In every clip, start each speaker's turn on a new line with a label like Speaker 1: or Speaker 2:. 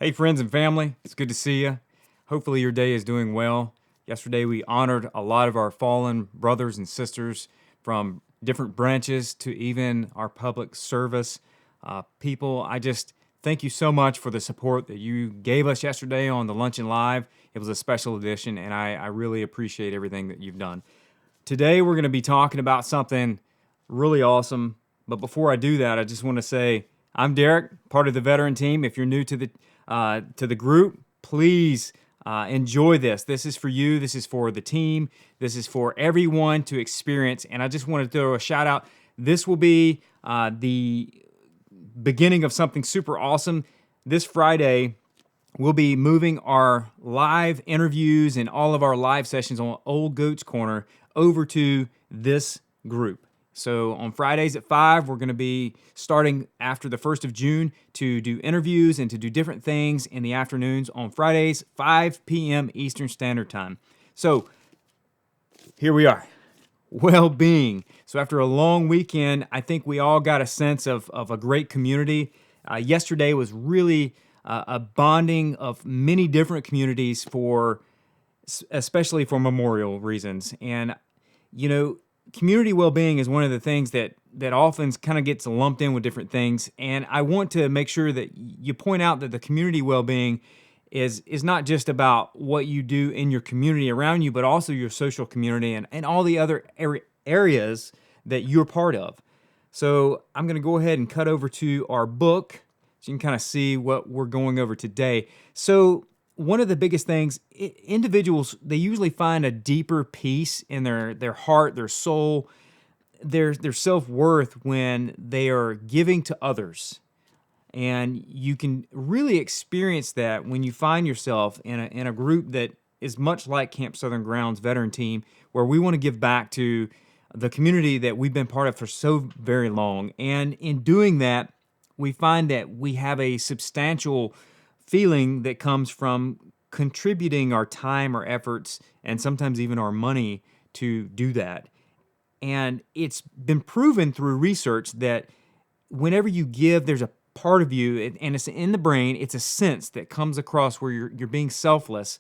Speaker 1: Hey, friends and family, it's good to see you. Hopefully, your day is doing well. Yesterday, we honored a lot of our fallen brothers and sisters from different branches to even our public service people. I just thank you so much for the support that you gave us yesterday on the Luncheon Live. It was a special edition, and I really appreciate everything that you've done. Today, we're going to be talking about something really awesome. But before I do that, I just want to say I'm Derek, part of the veteran team. If you're new to the group, please enjoy this. This is for you. This is for the team. This is for everyone to experience. And I just want to throw a shout out. This will be the beginning of something super awesome. This Friday, we'll be moving our live interviews and all of our live sessions on Old Goats Corner over to this group. So on Fridays at 5, we're going to be starting after the 1st of June to do interviews and to do different things in the afternoons on Fridays, 5 p.m. Eastern Standard Time. So here we are, Wellbeing. So after a long weekend, I think we all got a sense of a great community. Yesterday was really a bonding of many different communities especially for memorial reasons. And, you know, community well-being is one of the things that often kind of gets lumped in with different things. And I want to make sure that you point out that the community well-being is not just about what you do in your community around you, but also your social community and all the other areas that you're part of. So I'm going to go ahead and cut over to our book so you can kind of see what we're going over today. So one of the biggest things, individuals, they usually find a deeper peace in their heart, their soul, their self-worth when they are giving to others. And you can really experience that when you find yourself in a group that is much like Camp Southern Grounds veteran team, where we want to give back to the community that we've been part of for so very long. And in doing that, we find that we have a substantial feeling that comes from contributing our time, our efforts, and sometimes even our money to do that. And it's been proven through research that whenever you give, there's a part of you, and it's in the brain, it's a sense that comes across where you're being selfless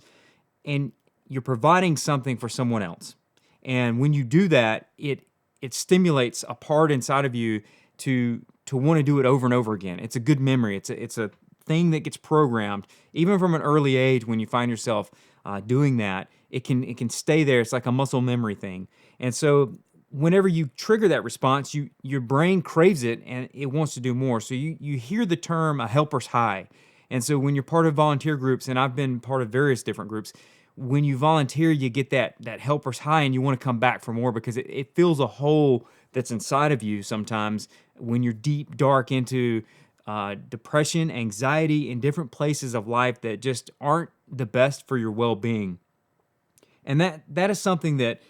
Speaker 1: and you're providing something for someone else. And when you do that, it stimulates a part inside of you to want to do it over and over again. It's a good memory. It's a thing that gets programmed even from an early age. When you find yourself doing that, it can stay there. It's like a muscle memory thing. And so whenever you trigger that response, your brain craves it and it wants to do more. So you hear the term a helper's high. And so when you're part of volunteer groups, and I've been part of various different groups, when you volunteer, you get that helper's high and you want to come back for more because it fills a hole that's inside of you sometimes when you're deep, dark into depression, anxiety, in different places of life that just aren't the best for your well-being. And that is something that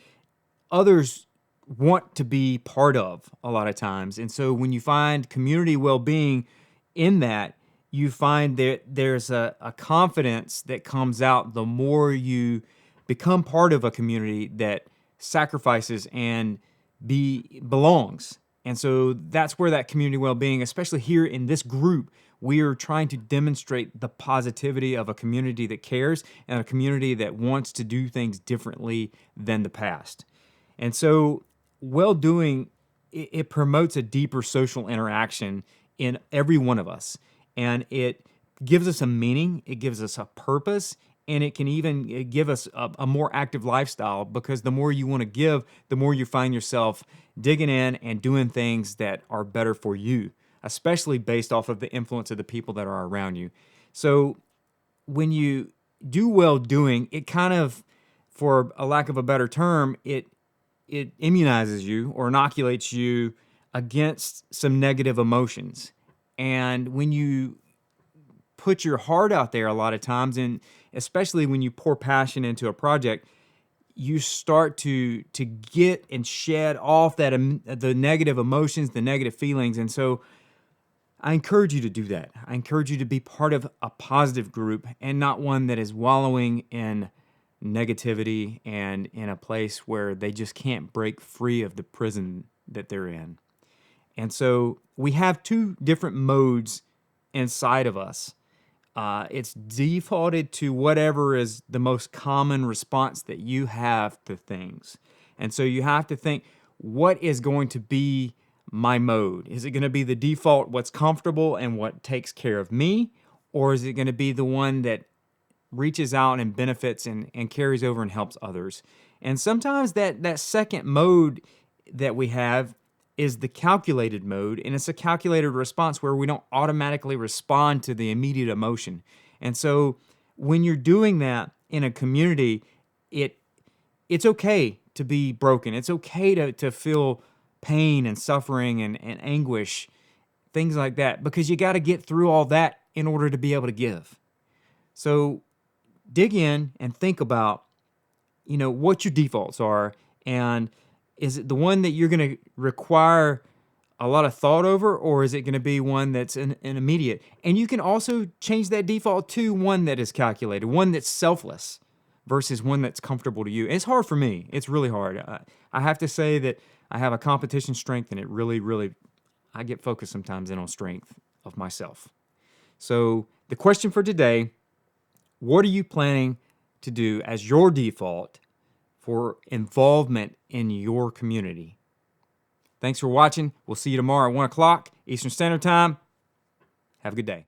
Speaker 1: others want to be part of a lot of times. And so when you find community well-being in that, you find that there's a confidence that comes out the more you become part of a community that sacrifices and belongs. And so that's where that community well-being, especially here in this group, we are trying to demonstrate the positivity of a community that cares and a community that wants to do things differently than the past. And so well-doing, it promotes a deeper social interaction in every one of us. And it gives us a meaning, it gives us a purpose, and it can even give us a more active lifestyle, because the more you want to give, the more you find yourself digging in and doing things that are better for you, especially based off of the influence of the people that are around you. So when you do well doing, it kind of, for a lack of a better term, it immunizes you or inoculates you against some negative emotions. And when you put your heart out there a lot of times, and especially when you pour passion into a project, you start to get and shed off the negative emotions, the negative feelings. And so I encourage you to do that. I encourage you to be part of a positive group and not one that is wallowing in negativity and in a place where they just can't break free of the prison that they're in. And so we have two different modes inside of us. It's defaulted to whatever is the most common response that you have to things. And so you have to think, what is going to be my mode? Is it going to be the default, what's comfortable and what takes care of me? Or is it going to be the one that reaches out and benefits and carries over and helps others? And sometimes that second mode that we have is the calculated mode, and it's a calculated response where we don't automatically respond to the immediate emotion. And so when you're doing that in a community, it's okay to be broken. It's okay to feel pain and suffering and anguish, things like that, because you got to get through all that in order to be able to give. So dig in and think about, what your defaults are, and is it the one that you're going to require a lot of thought over, or is it going to be one that's an immediate? And you can also change that default to one that is calculated, one that's selfless versus one that's comfortable to you. And it's hard for me. It's really hard. I have to say that I have a competition strength, and it really, really, I get focused sometimes in on strength of myself. So the question for today, what are you planning to do as your default for involvement in your community? Thanks for watching. We'll see you tomorrow at 1 o'clock Eastern Standard Time. Have a good day.